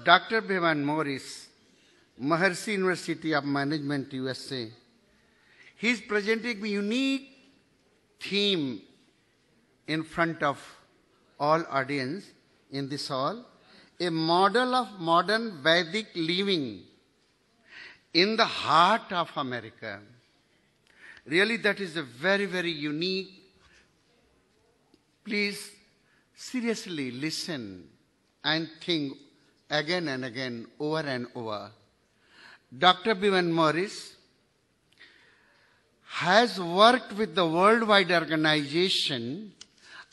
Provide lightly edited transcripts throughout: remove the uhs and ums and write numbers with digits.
Dr. Bevan Morris, Maharishi University of Management, USA. He is presenting a unique theme in front of all audience in this hall, a model of modern Vedic living in the heart of America. Really, that is a very, very unique. Please seriously listen and think again and again, over and over. Dr. Bevan Morris has worked with the worldwide organization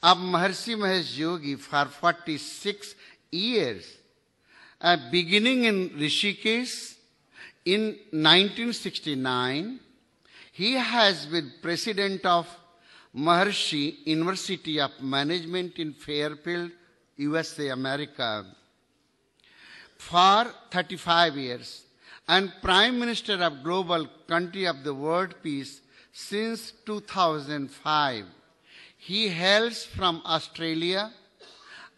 of Maharishi Mahesh Yogi for 46 years, beginning in Rishikesh in 1969. He has been president of Maharishi University of Management in Fairfield, USA, America, for 35 years, and Prime Minister of Global Country of the World Peace since 2005. He hails from Australia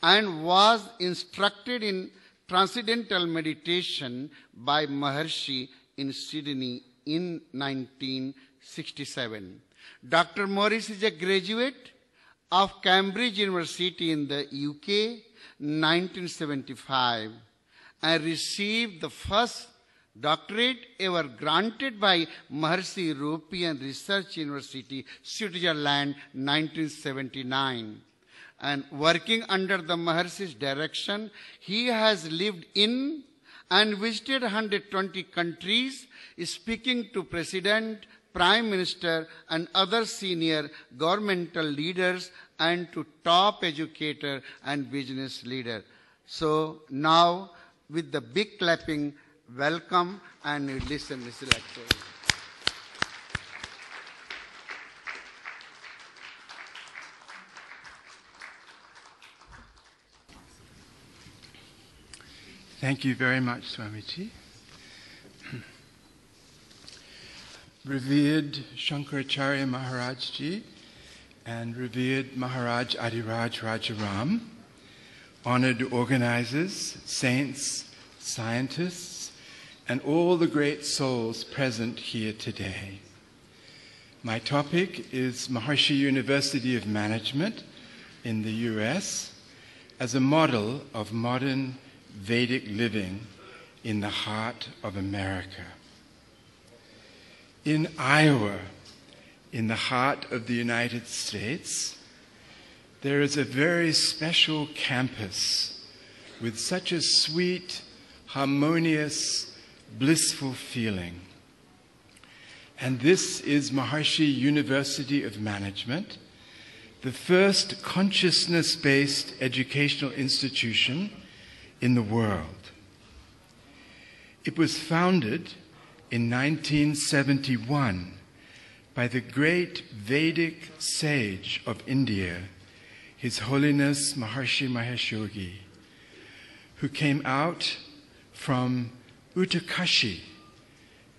and was instructed in transcendental meditation by Maharishi in Sydney in 1967. Dr. Morris is a graduate of Cambridge University in the UK 1975 and received the first doctorate ever granted by Maharishi European Research University, Switzerland, 1979. And working under the Maharishi's direction, he has lived in and visited 120 countries, speaking to President, Prime Minister, and other senior governmental leaders, and to top educator and business leader. So now, with the big clapping, welcome and listen this lecture. Thank you very much, Swamiji. Revered Shankaracharya Maharaj Ji and revered Maharaj Adhiraj Rajaram, honored organizers, saints, scientists, and all the great souls present here today. My topic is Maharishi University of Management in the US as a model of modern Vedic living in the heart of America. In Iowa, in the heart of the United States, there is a very special campus with such a sweet, harmonious, blissful feeling. And this is Maharishi University of Management, the first consciousness-based educational institution in the world. It was founded in 1971 by the great Vedic sage of India, His Holiness Maharishi Mahesh Yogi, who came out from Uttarkashi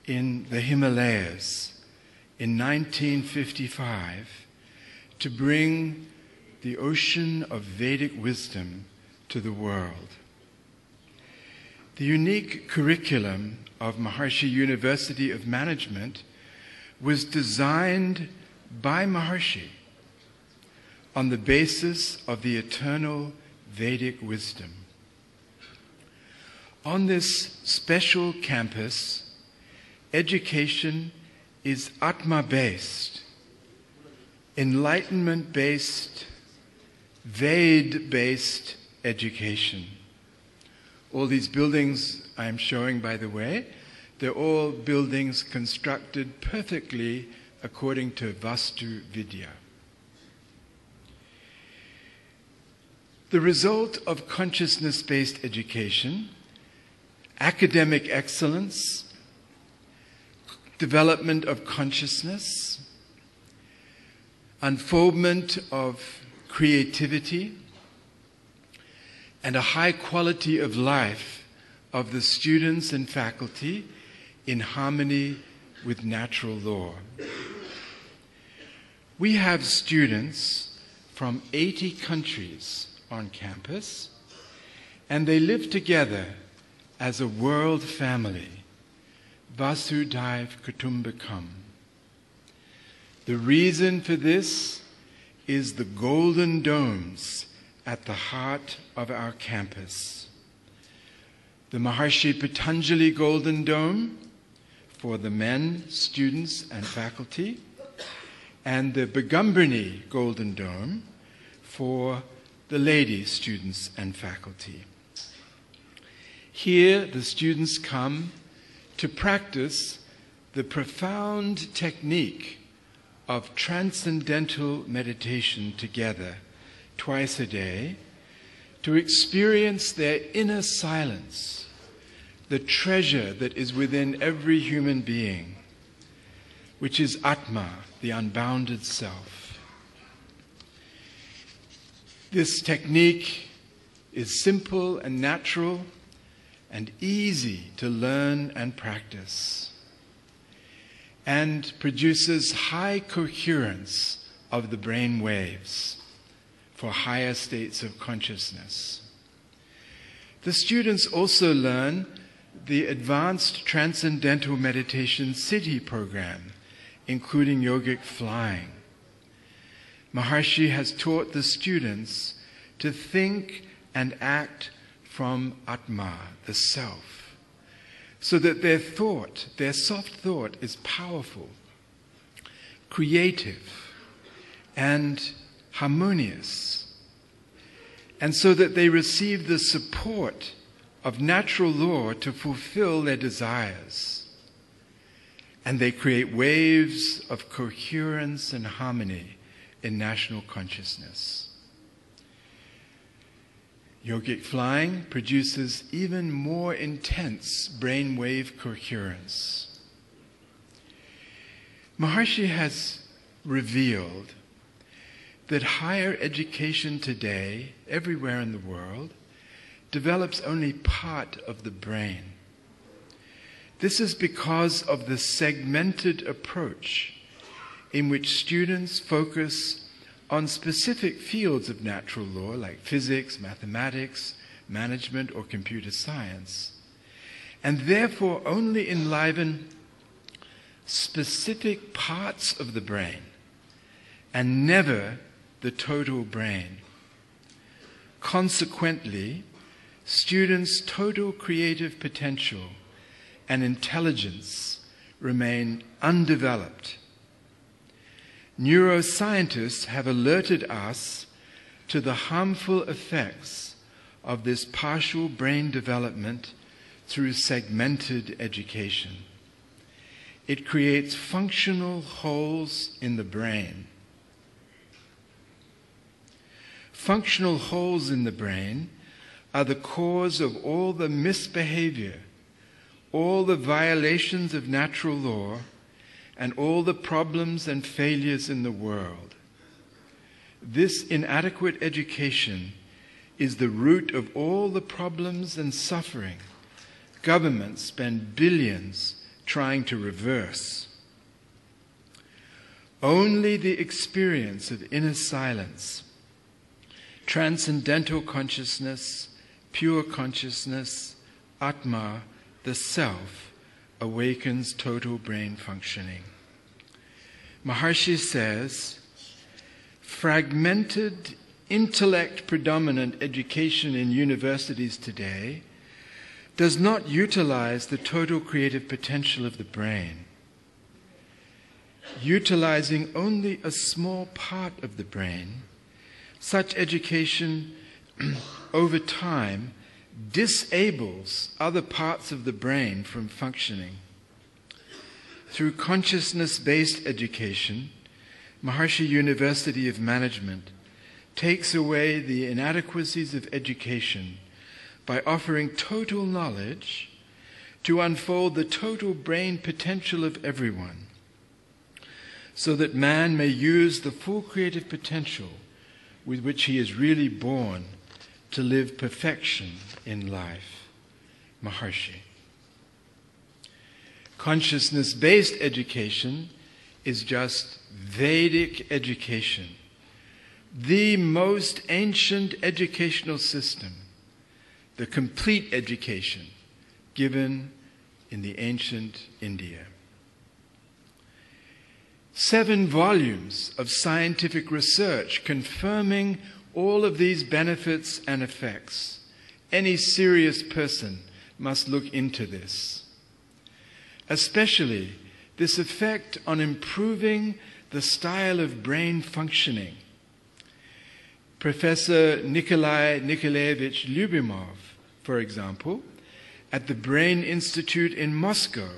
in the Himalayas in 1955 to bring the ocean of Vedic wisdom to the world. The unique curriculum of Maharishi University of Management was designed by Maharishi on the basis of the eternal Vedic wisdom. On this special campus, education is Atma-based, enlightenment-based, Ved-based education. All these buildings I'm showing, by the way, they're all buildings constructed perfectly according to Vastu Vidya. The result of consciousness-based education, academic excellence, development of consciousness, unfoldment of creativity, and a high quality of life of the students and faculty in harmony with natural law. We have students from 80 countries on campus, and they live together as a world family, Vasudhaiva Kutumbakam. The reason for this is the golden domes at the heart of our campus. The Maharshi Patanjali Golden Dome for the men, students, and faculty, and the Begumberni Golden Dome for the lady students and faculty. Here the students come to practice the profound technique of transcendental meditation together twice a day to experience their inner silence, the treasure that is within every human being, which is Atma, the unbounded self. This technique is simple and natural and easy to learn and practice, and produces high coherence of the brain waves for higher states of consciousness. The students also learn the Advanced Transcendental Meditation City program, including yogic flying. Maharshi has taught the students to think and act from Atma, the self, so that their thought, their soft thought, is powerful, creative, and harmonious, and so that they receive the support of natural law to fulfill their desires, and they create waves of coherence and harmony in national consciousness. Yogic flying produces even more intense brainwave coherence. Maharshi has revealed that higher education today, everywhere in the world, develops only part of the brain. This is because of the segmented approach in which students focus on specific fields of natural law like physics, mathematics, management, or computer science, and therefore only enliven specific parts of the brain and never the total brain. Consequently, students' total creative potential and intelligence remain undeveloped. Neuroscientists have alerted us to the harmful effects of this partial brain development through segmented education. It creates functional holes in the brain. Functional holes in the brain are the cause of all the misbehavior, all the violations of natural law, and all the problems and failures in the world. This inadequate education is the root of all the problems and suffering governments spend billions trying to reverse. Only the experience of inner silence, transcendental consciousness, pure consciousness, Atma, the self, awakens total brain functioning. Maharshi says, fragmented, intellect-predominant education in universities today does not utilize the total creative potential of the brain. Utilizing only a small part of the brain, such education over time disables other parts of the brain from functioning. Through consciousness-based education, Maharshi University of Management takes away the inadequacies of education by offering total knowledge to unfold the total brain potential of everyone, so that man may use the full creative potential with which he is really born to live perfection in life. Maharshi. Consciousness-based education is just Vedic education, the most ancient educational system, the complete education given in the ancient India. 7 volumes of scientific research confirming all of these benefits and effects. Any serious person must look into this. Especially this effect on improving the style of brain functioning. Professor Nikolai Nikolaevich Lyubimov, for example, at the Brain Institute in Moscow,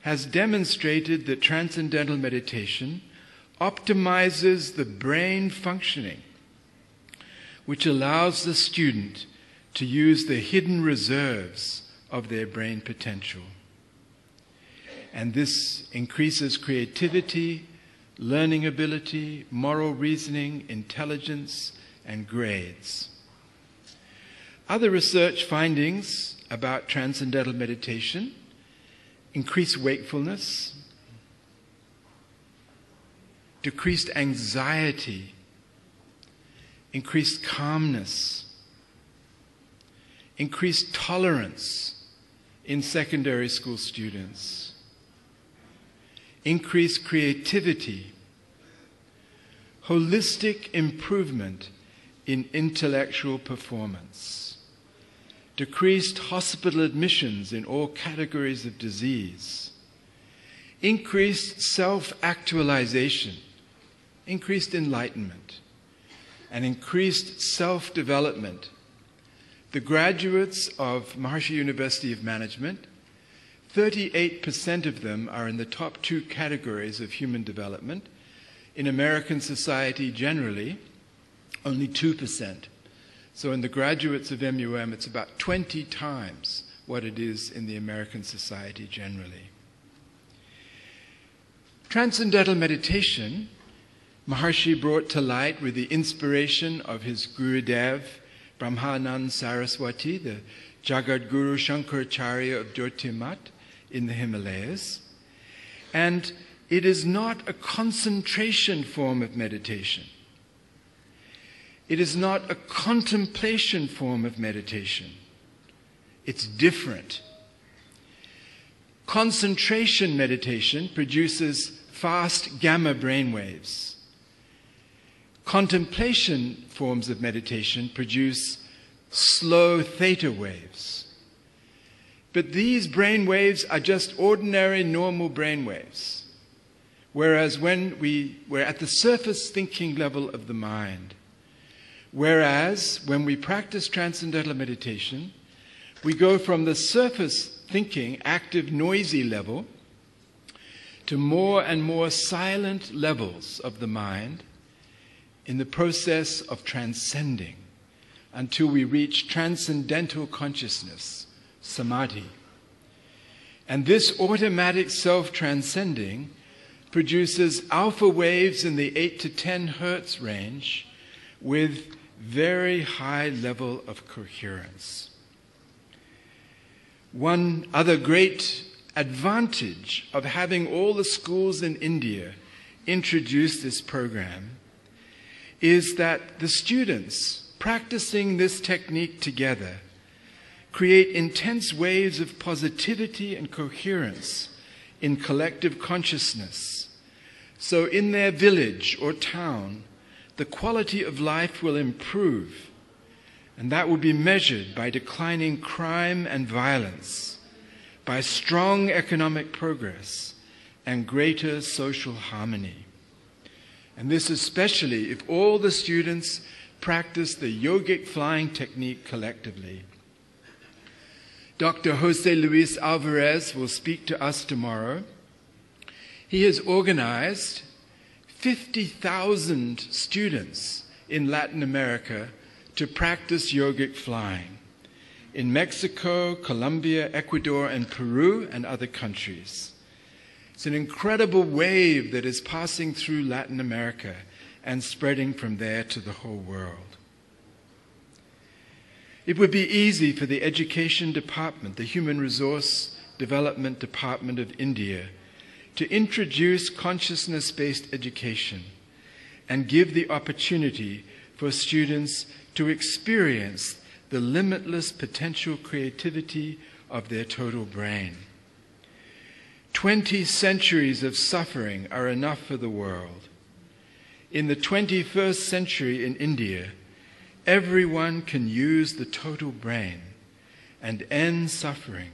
has demonstrated that transcendental meditation optimizes the brain functioning, which allows the student to use the hidden reserves of their brain potential. And this increases creativity, learning ability, moral reasoning, intelligence, and grades. Other research findings about transcendental meditation increase wakefulness, decreased anxiety, increased calmness, increased tolerance in secondary school students, increased creativity, holistic improvement in intellectual performance, decreased hospital admissions in all categories of disease, increased self-actualization, increased enlightenment, and increased self-development. The graduates of Maharishi University of Management, 38% of them are in the top 2 categories of human development. In American society generally, only 2%. So in the graduates of MUM, it's about 20 times what it is in the American society generally. Transcendental meditation, Maharishi brought to light with the inspiration of his Gurudev, Brahmanand Saraswati, the Jagadguru Shankaracharya of Jyotirmat in the Himalayas. And it is not a concentration form of meditation. It is not a contemplation form of meditation. It's different. Concentration meditation produces fast gamma brainwaves. Contemplation forms of meditation produce slow theta waves. But these brain waves are just ordinary, normal brain waves. Whereas when we're at the surface thinking level of the mind, whereas when we practice transcendental meditation, we go from the surface thinking, active, noisy level to more and more silent levels of the mind in the process of transcending until we reach transcendental consciousness, samadhi. And this automatic self-transcending produces alpha waves in the 8 to 10 hertz range with very high level of coherence. One other great advantage of having all the schools in India introduce this program is that the students practicing this technique together create intense waves of positivity and coherence in collective consciousness. So in their village or town, the quality of life will improve, and that will be measured by declining crime and violence, by strong economic progress, and greater social harmony. And this especially if all the students practice the yogic flying technique collectively. Dr. Jose Luis Alvarez will speak to us tomorrow. He has organized 50,000 students in Latin America to practice yogic flying in Mexico, Colombia, Ecuador, and Peru, and other countries. It's an incredible wave that is passing through Latin America and spreading from there to the whole world. It would be easy for the Education Department, the Human Resource Development Department of India, to introduce consciousness-based education and give the opportunity for students to experience the limitless potential creativity, of their total brain. 20 centuries of suffering are enough for the world. In the 21st century in India, everyone can use the total brain and end suffering,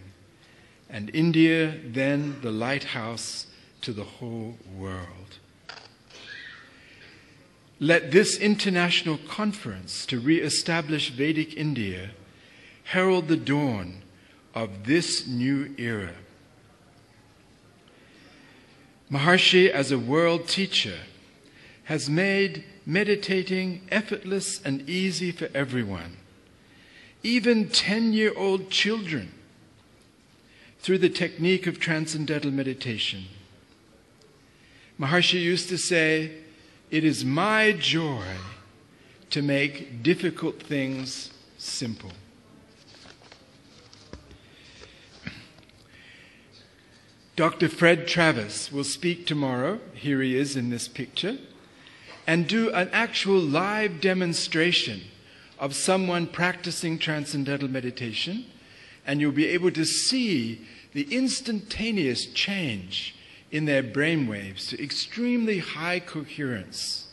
and India then the lighthouse to the whole world. Let this international conference to re-establish Vedic India herald the dawn of this new era. Maharshi, as a world teacher, has made meditating effortless and easy for everyone, even 10-year-old children, through the technique of transcendental meditation. Maharshi used to say, "It is my joy to make difficult things simple." Dr. Fred Travis will speak tomorrow, here he is in this picture, and do an actual live demonstration of someone practicing transcendental meditation, and you'll be able to see the instantaneous change in their brainwaves to extremely high coherence.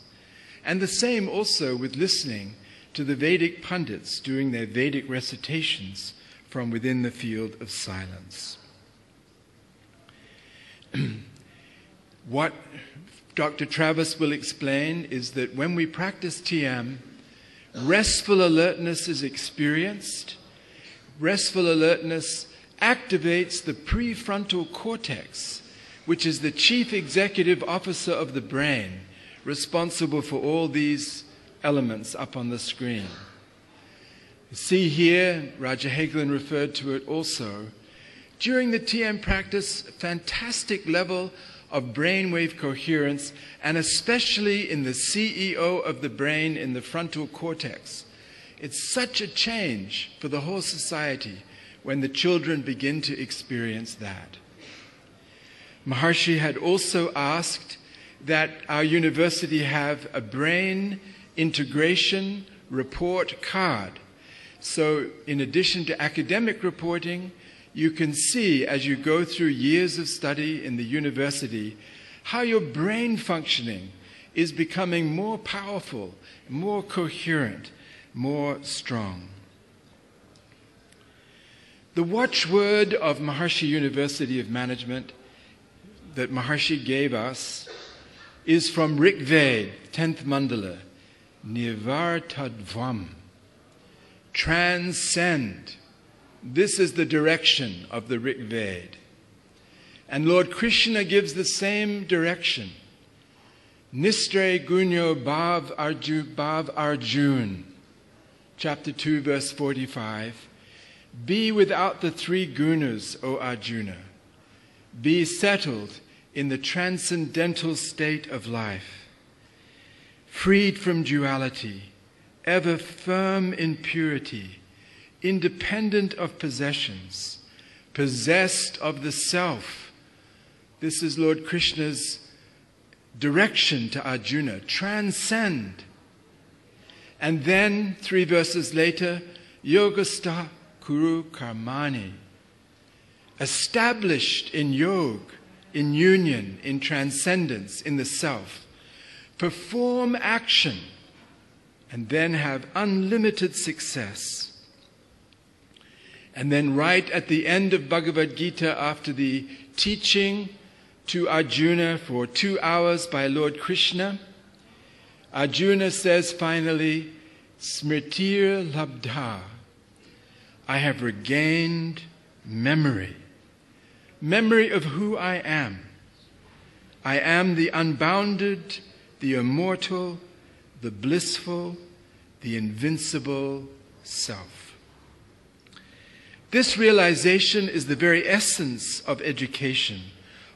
And the same also with listening to the Vedic pundits doing their Vedic recitations from within the field of silence. What Dr. Travis will explain is that when we practice TM, restful alertness is experienced. Restful alertness activates the prefrontal cortex, which is the chief executive officer of the brain, responsible for all these elements up on the screen. You see here, Raja Hegelin referred to it also, during the TM practice, fantastic level of brainwave coherence, and especially in the CEO of the brain in the frontal cortex. It's such a change for the whole society when the children begin to experience that. Maharshi had also asked that our university have a brain integration report card. So in addition to academic reporting, you can see as you go through years of study in the university how your brain functioning is becoming more powerful, more coherent, more strong. The watchword of Maharshi University of Management that Maharshi gave us is from Rig Veda, 10th Mandala, Nivartadvam, transcend. This is the direction of the Rig Veda. And Lord Krishna gives the same direction. Nistre Gunyo Bhav Arjun, chapter 2, verse 45. Be without the three gunas, O Arjuna. Be settled in the transcendental state of life, freed from duality, ever firm in purity, independent of possessions, possessed of the self. This is Lord Krishna's direction to Arjuna. Transcend. And then, 3 verses later, Yogastha Kuru Karmani. Established in yoga, in union, in transcendence, in the self. Perform action and then have unlimited success. And then right at the end of Bhagavad Gita, after the teaching to Arjuna for 2 hours by Lord Krishna, Arjuna says finally, Smritir Labdha, I have regained memory. Memory of who I am. I am the unbounded, the immortal, the blissful, the invincible self. This realization is the very essence of education,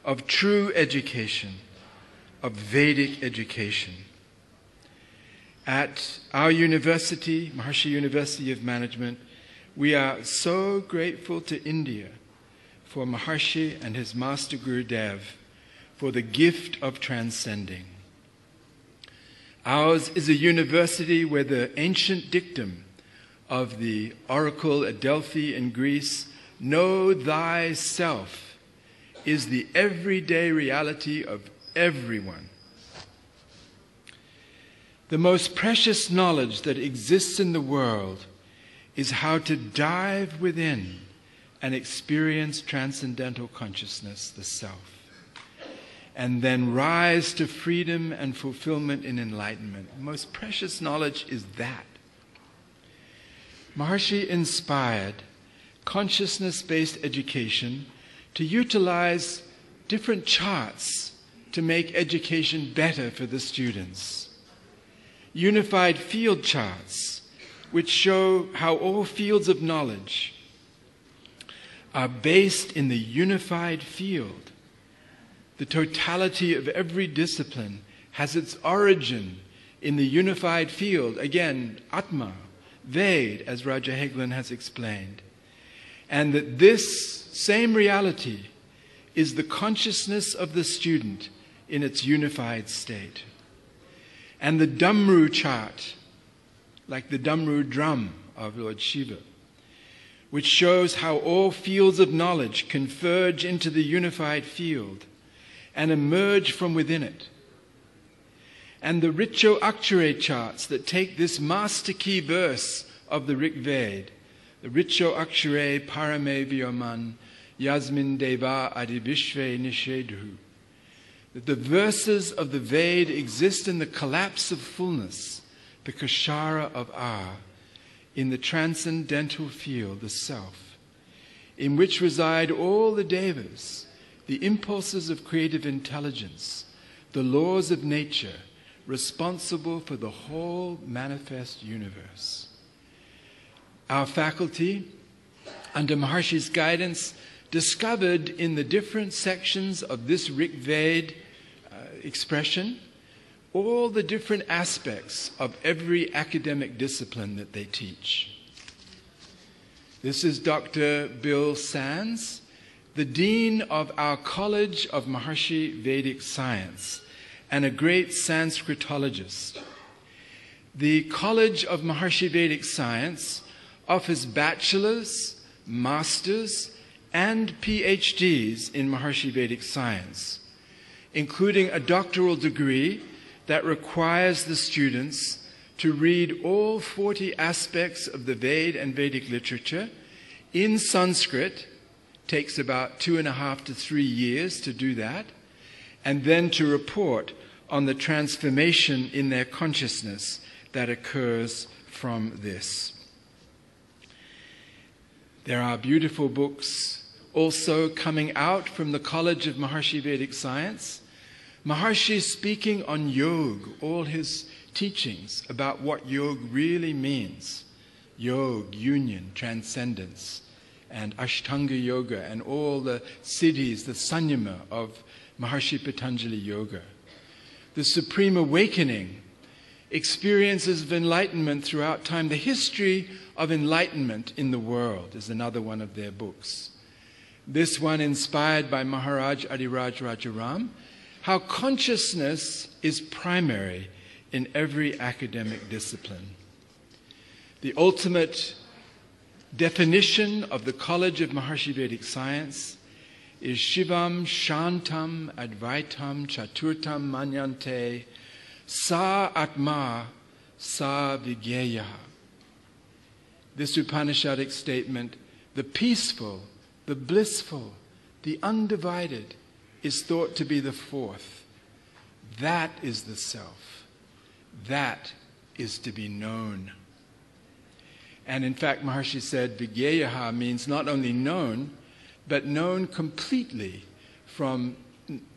of true education, of Vedic education. At our university, Maharshi University of Management, we are so grateful to India for Maharshi and his Master Gurudev for the gift of transcending. Ours is a university where the ancient dictum of the oracle at Delphi in Greece, know thyself, is the everyday reality of everyone. The most precious knowledge that exists in the world is how to dive within and experience transcendental consciousness, the self, and then rise to freedom and fulfillment in enlightenment. The most precious knowledge is that. Maharishi inspired consciousness-based education to utilize different charts to make education better for the students. Unified field charts, which show how all fields of knowledge are based in the unified field. The totality of every discipline has its origin in the unified field. Again, Atma, Ved, as Raja Hegland has explained. And that this same reality is the consciousness of the student in its unified state. And the Damru chart, like the Damru drum of Lord Shiva, which shows how all fields of knowledge converge into the unified field and emerge from within it. And the Richo Akshare charts that take this master key verse of the Rig Veda, the Richo Akshare Parame Vyoman Yasmin Deva Adivishve Nishedhu, that the verses of the Veda exist in the collapse of fullness, the Kashara of Ah, in the transcendental field, the self, in which reside all the devas, the impulses of creative intelligence, the laws of nature, responsible for the whole manifest universe. Our faculty, under Maharishi's guidance, discovered in the different sections of this Rig Veda expression all the different aspects of every academic discipline that they teach. This is Dr. Bill Sands, the Dean of our College of Maharishi Vedic Science and a great Sanskritologist. The College of Maharishi Vedic Science offers bachelor's, master's, and PhDs in Maharishi Vedic Science, including a doctoral degree that requires the students to read all 40 aspects of the Veda and Vedic literature in Sanskrit. Takes about 2.5 to 3 years to do that, and then to report on the transformation in their consciousness that occurs from this. There are beautiful books also coming out from the College of Maharishi Vedic Science. Maharshi speaking on yoga, all his teachings about what yoga really means. Yoga, union, transcendence, and Ashtanga Yoga, and all the siddhis, the sanyama of Maharshi Patanjali Yoga. The Supreme Awakening, experiences of enlightenment throughout time. The history of enlightenment in the world is another one of their books. This one inspired by Maharaj Adiraj Rajaram, how consciousness is primary in every academic discipline. The ultimate definition of the College of Maharishi Vedic Science is Shivam Shantam Advaitam Chaturtam Manyante Sa Atma Sa Vigyeya. This Upanishadic statement, the peaceful, the blissful, the undivided, is thought to be the fourth. That is the self. That is to be known. And in fact, Maharshi said, Vigyeyaha means not only known, but known completely from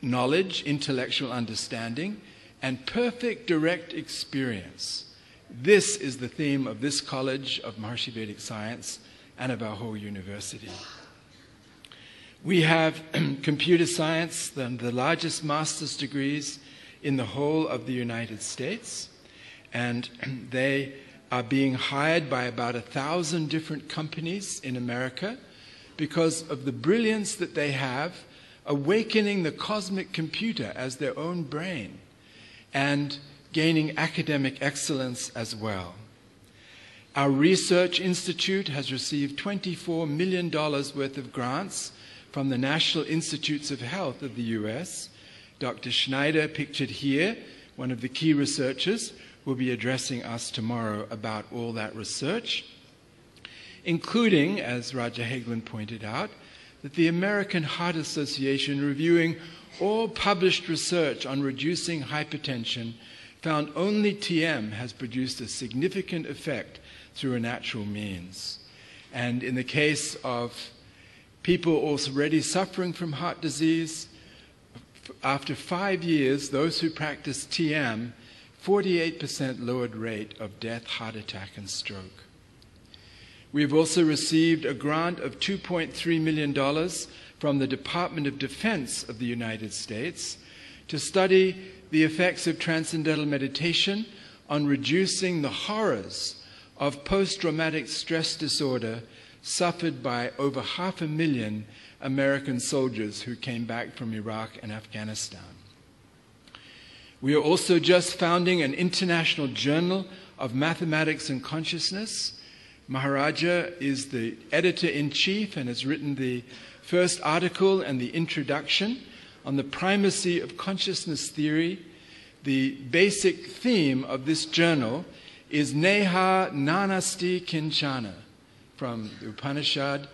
knowledge, intellectual understanding, and perfect direct experience. This is the theme of this College of Maharishi Vedic Science and of our whole university. We have computer science, the largest master's degrees in the whole of the United States, and they are being hired by about 1,000 different companies in America because of the brilliance that they have, awakening the cosmic computer as their own brain and gaining academic excellence as well. Our research institute has received $24 million worth of grants from the National Institutes of Health of the US. Dr. Schneider, pictured here, one of the key researchers, will be addressing us tomorrow about all that research, including, as Raja Hagelin pointed out, that the American Heart Association, reviewing all published research on reducing hypertension, found only TM has produced a significant effect through a natural means. And in the case of people already suffering from heart disease, after 5 years, those who practice TM, 48% lowered rate of death, heart attack, and stroke. We've also received a grant of $2.3 million from the Department of Defense of the United States to study the effects of transcendental meditation on reducing the horrors of post-traumatic stress disorder suffered by over 500,000 American soldiers who came back from Iraq and Afghanistan. We are also just founding an international journal of mathematics and consciousness. Maharaja is the editor-in-chief and has written the first article and the introduction on the primacy of consciousness theory. The basic theme of this journal is Neha Nanasti Kinchana, from the Upanishad.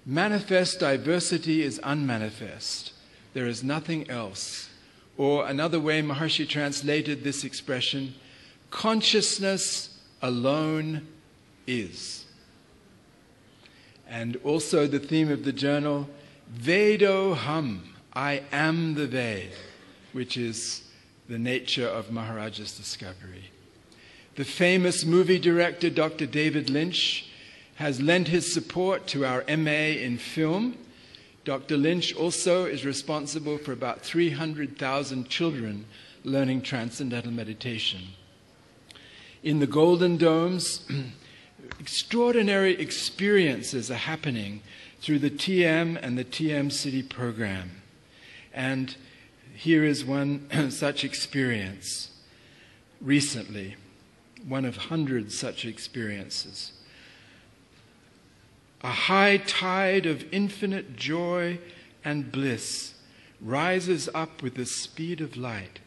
Manifest diversity is unmanifest. There is nothing else. Or another way Maharshi translated this expression, consciousness alone is. And also the theme of the journal, Vedo Ham, I am the Ved, which is the nature of Maharaja's discovery. The famous movie director, Dr. David Lynch, has lent his support to our MA in film. Dr. Lynch also is responsible for about 300,000 children learning transcendental meditation. In the Golden Domes, extraordinary experiences are happening through the TM and the TM City program. And here is one such experience recently, one of hundreds such experiences. A high tide of infinite joy and bliss rises up with the speed of light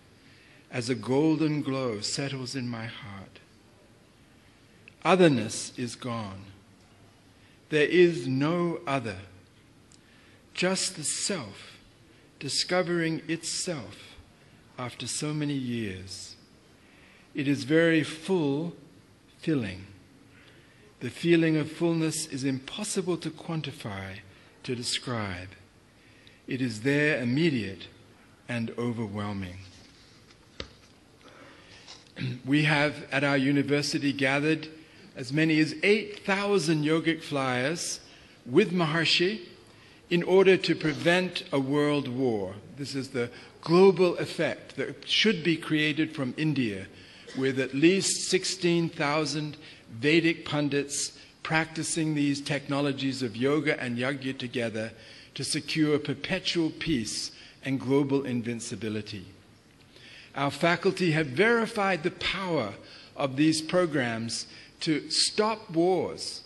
as a golden glow settles in my heart. Otherness is gone. There is no other, just the self discovering itself after so many years. It is very full, filling. The feeling of fullness is impossible to quantify, to describe. It is there, immediate and overwhelming. We have at our university gathered as many as 8,000 yogic flyers with Maharshi in order to prevent a world war. This is the global effect that should be created from India, with at least 16,000 Vedic pundits practicing these technologies of yoga and yajna together to secure perpetual peace and global invincibility. Our faculty have verified the power of these programs to stop wars,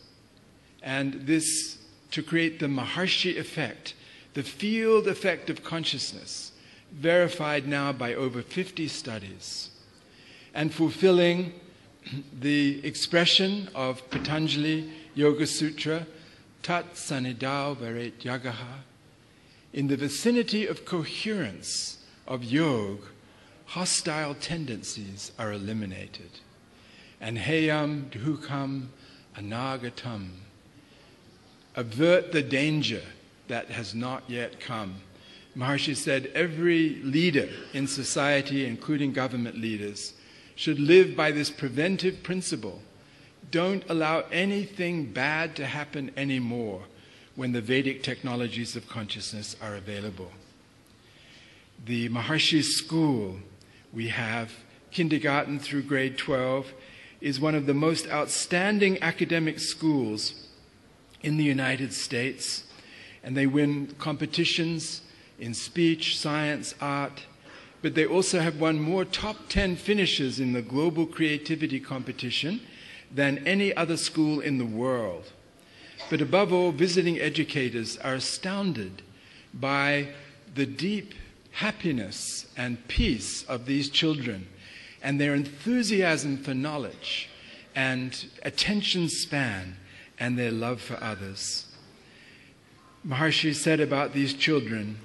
and this to create the Maharshi effect, the field effect of consciousness, verified now by over 50 studies, and fulfilling the expression of Patanjali Yoga Sutra, Tat Sanidao Varet Yagaha. In the vicinity of coherence of yoga, hostile tendencies are eliminated. And heyam dhukam anagatam. Avert the danger that has not yet come. Maharshi said every leader in society, including government leaders, should live by this preventive principle. Don't allow anything bad to happen anymore when the Vedic technologies of consciousness are available. The Maharshi School we have, kindergarten through grade 12, is one of the most outstanding academic schools in the United States, and they win competitions in speech, science, art, but they also have won more top 10 finishes in the global creativity competition than any other school in the world. But above all, visiting educators are astounded by the deep happiness and peace of these children and their enthusiasm for knowledge and attention span and their love for others. Maharshi said about these children,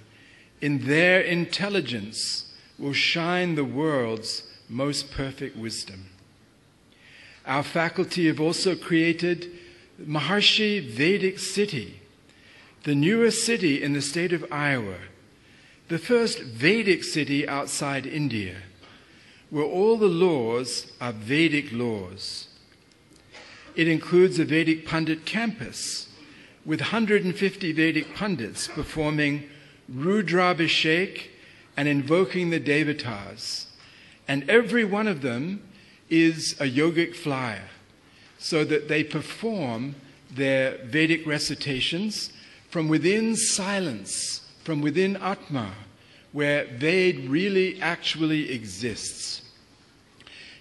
"In their intelligence will shine the world's most perfect wisdom." Our faculty have also created Maharshi Vedic City, the newest city in the state of Iowa, the first Vedic city outside India, where all the laws are Vedic laws. It includes a Vedic Pandit campus with 150 Vedic Pandits performing Rudrabhishek and invoking the Devatas. And every one of them is a yogic flyer, so that they perform their Vedic recitations from within silence, from within Atma, where Ved really actually exists.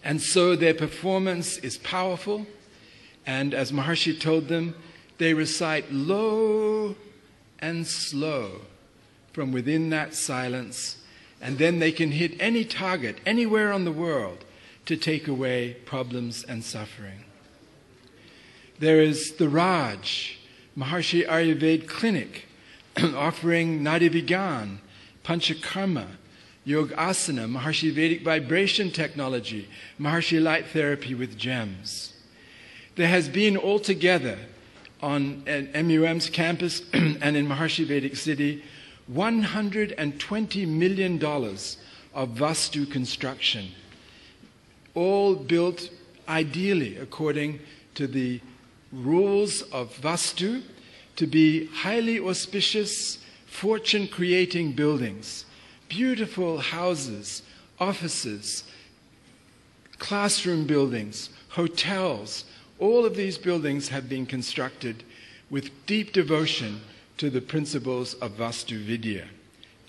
And so their performance is powerful, and as Maharshi told them, they recite low and slow from within that silence, and then they can hit any target anywhere on the world to take away problems and suffering. There is the Raj, Maharshi Ayurveda Clinic, offering Nadivigan, Panchakarma, Yogasana, Maharshi Vedic Vibration Technology, Maharshi Light Therapy with gems. There has been altogether on MUM's campus and in Maharshi Vedic City $120 million of Vastu construction, all built ideally according to the rules of Vastu to be highly auspicious, fortune-creating buildings, beautiful houses, offices, classroom buildings, hotels. All of these buildings have been constructed with deep devotion to the principles of Vastu Vidya.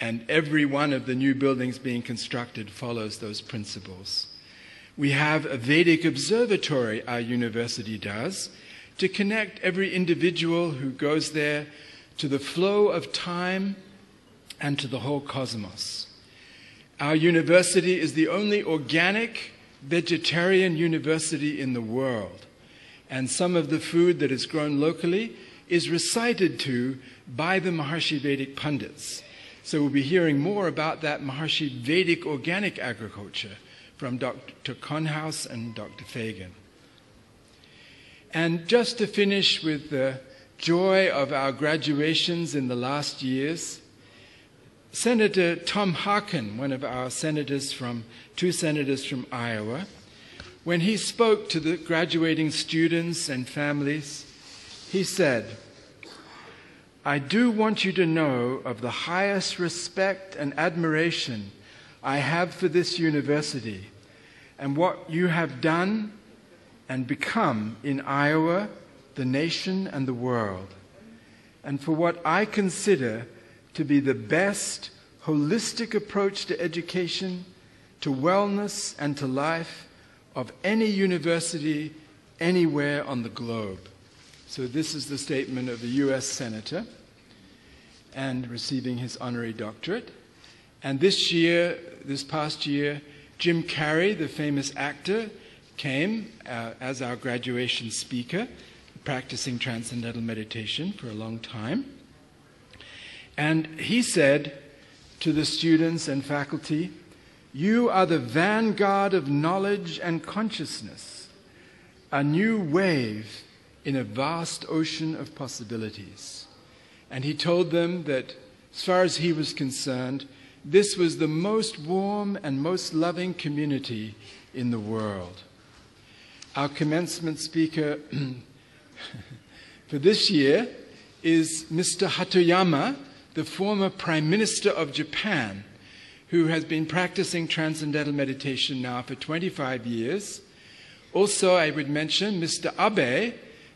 And every one of the new buildings being constructed follows those principles. We have a Vedic observatory, our university does, to connect every individual who goes there to the flow of time and to the whole cosmos. Our university is the only organic vegetarian university in the world, and some of the food that is grown locally is recited to by the Maharshi Vedic Pandits. So we'll be hearing more about that Maharshi Vedic organic agriculture from Dr. Conhouse and Dr. Fagan. And just to finish with the joy of our graduations in the last years, Senator Tom Harkin, one of our two senators from Iowa, when he spoke to the graduating students and families, he said, "I do want you to know of the highest respect and admiration I have for this university and what you have done and become in Iowa, the nation, and the world, and for what I consider to be the best holistic approach to education, to wellness, and to life of any university anywhere on the globe." So this is the statement of the U.S. Senator and receiving his honorary doctorate. And this past year, Jim Carrey, the famous actor, came as our graduation speaker, practicing transcendental meditation for a long time. And he said to the students and faculty, "You are the vanguard of knowledge and consciousness, a new wave in a vast ocean of possibilities." And he told them that, as far as he was concerned, this was the most warm and most loving community in the world. Our commencement speaker for this year is Mr. Hatoyama, the former Prime Minister of Japan, who has been practicing transcendental meditation now for 25 years. Also, I would mention Mr. Abe,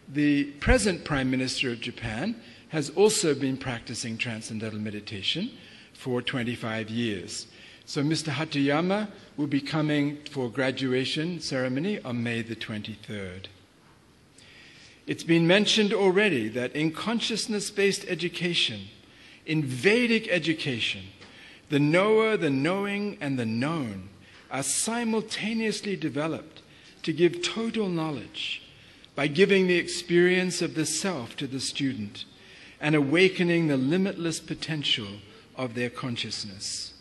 the present Prime Minister of Japan, has also been practicing transcendental meditation for 25 years. So Mr. Hatoyama will be coming for graduation ceremony on May the 23rd. It's been mentioned already that in consciousness-based education, in Vedic education, the knower, the knowing, and the known are simultaneously developed to give total knowledge by giving the experience of the self to the student and awakening the limitless potential of their consciousness.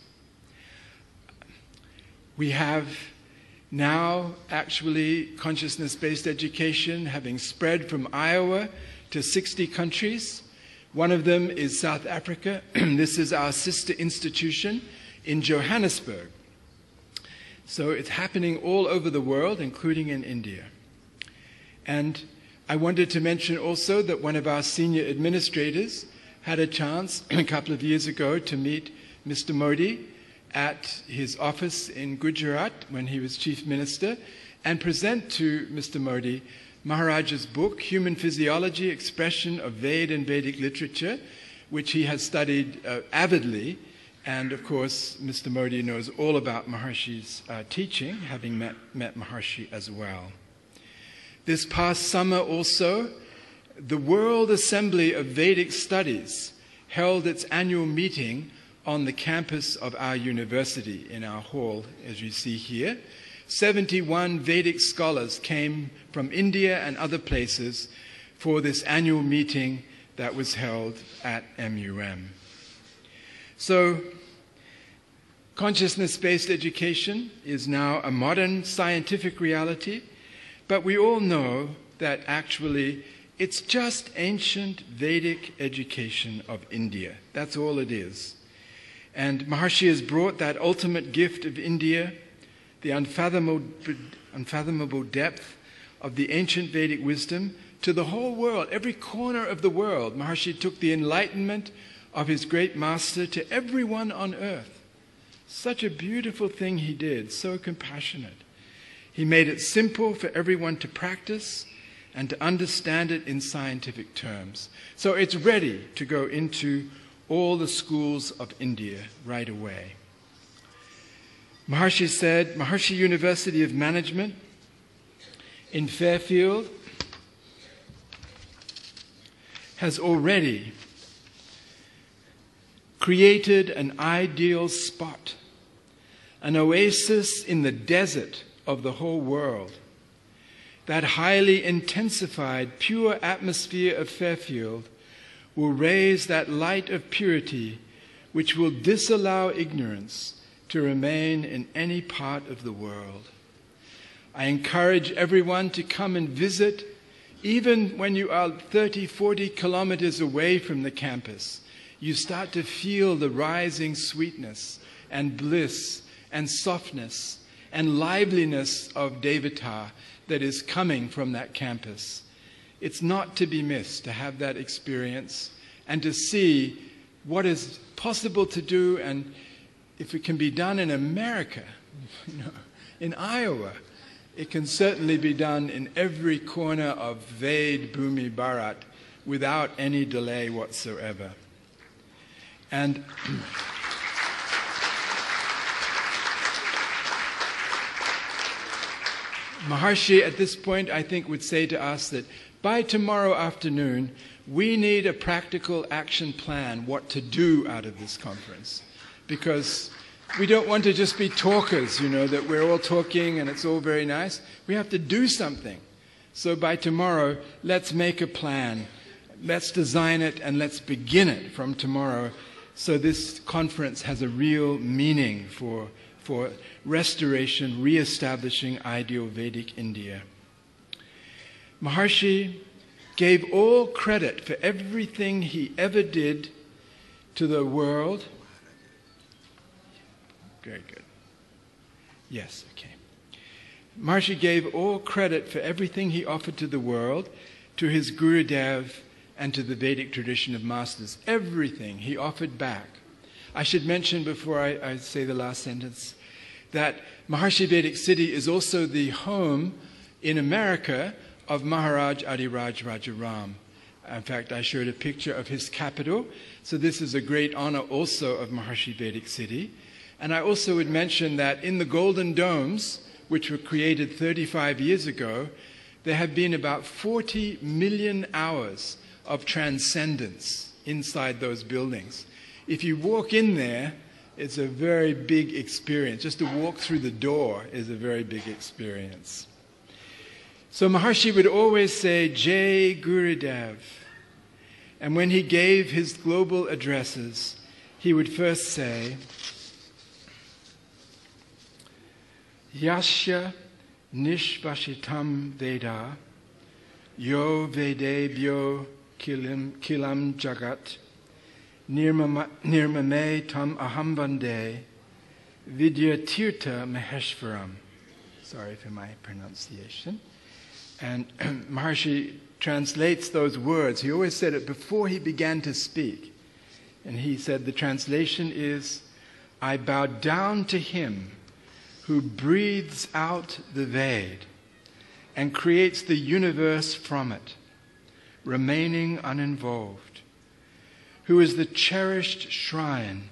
We have now actually consciousness-based education having spread from Iowa to 60 countries. One of them is South Africa. This is our sister institution in Johannesburg. So it's happening all over the world, including in India. And I wanted to mention also that one of our senior administrators had a chance a couple of years ago to meet Mr. Modi at his office in Gujarat when he was chief minister and present to Mr. Modi Maharaj's book, Human Physiology, Expression of Veda and Vedic Literature, which he has studied avidly. And of course, Mr. Modi knows all about Maharshi's teaching, having met Maharshi as well. This past summer also, the World Assembly of Vedic Studies held its annual meeting on the campus of our university in our hall, as you see here. 71 Vedic scholars came from India and other places for this annual meeting that was held at MUM. So, consciousness-based education is now a modern scientific reality, but we all know that actually it's just ancient Vedic education of India. That's all it is. And Maharshi has brought that ultimate gift of India, the unfathomable depth of the ancient Vedic wisdom, to the whole world, every corner of the world. Maharshi took the enlightenment of his great master to everyone on earth. Such a beautiful thing he did, so compassionate. He made it simple for everyone to practice and to understand it in scientific terms. So it's ready to go into all the schools of India right away. Maharshi said, Maharshi University of Management in Fairfield has already created an ideal spot, an oasis in the desert of the whole world. That highly intensified, pure atmosphere of Fairfield will raise that light of purity which will disallow ignorance to remain in any part of the world. I encourage everyone to come and visit, even when you are 30, 40 kilometers away from the campus. You start to feel the rising sweetness and bliss and softness and liveliness of Devata that is coming from that campus. It's not to be missed to have that experience and to see what is possible to do, and if it can be done in America, in Iowa, it can certainly be done in every corner of Ved Bhumi Bharat without any delay whatsoever. And Maharshi at this point, I think, would say to us that by tomorrow afternoon, we need a practical action plan, what to do out of this conference. Because we don't want to just be talkers, that we're all talking and it's all very nice. We have to do something. So by tomorrow, let's make a plan. Let's design it and let's begin it from tomorrow, so this conference has a real meaning for restoration, re-establishing ideal Vedic India. Maharshi gave all credit for everything he ever did to the world. Very good. Yes, okay. Maharshi gave all credit for everything he offered to the world, to his Gurudev, and to the Vedic tradition of masters. Everything he offered back. I should mention before I say the last sentence that Maharshi Vedic City is also the home in America of Maharaj Adiraj Rajaram. In fact, I showed a picture of his capital. So this is a great honor also of Maharshi Vedic City. And I also would mention that in the Golden Domes, which were created 35 years ago, there have been about 40 million hours of transcendence inside those buildings. If you walk in there, it's a very big experience. Just to walk through the door is a very big experience. So Maharshi would always say, Jai Gurudev. And when he gave his global addresses, he would first say, Yasya nishvashitam veda, yo vedebhyo kilam jagat, nirmame tam aham vande, vidyatirtha maheshvaram. Sorry for my pronunciation. And Maharshi translates those words. He always said it before he began to speak. And he said the translation is, I bow down to him who breathes out the Ved and creates the universe from it, remaining uninvolved, who is the cherished shrine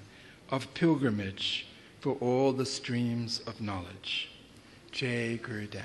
of pilgrimage for all the streams of knowledge. Jai Gurudev.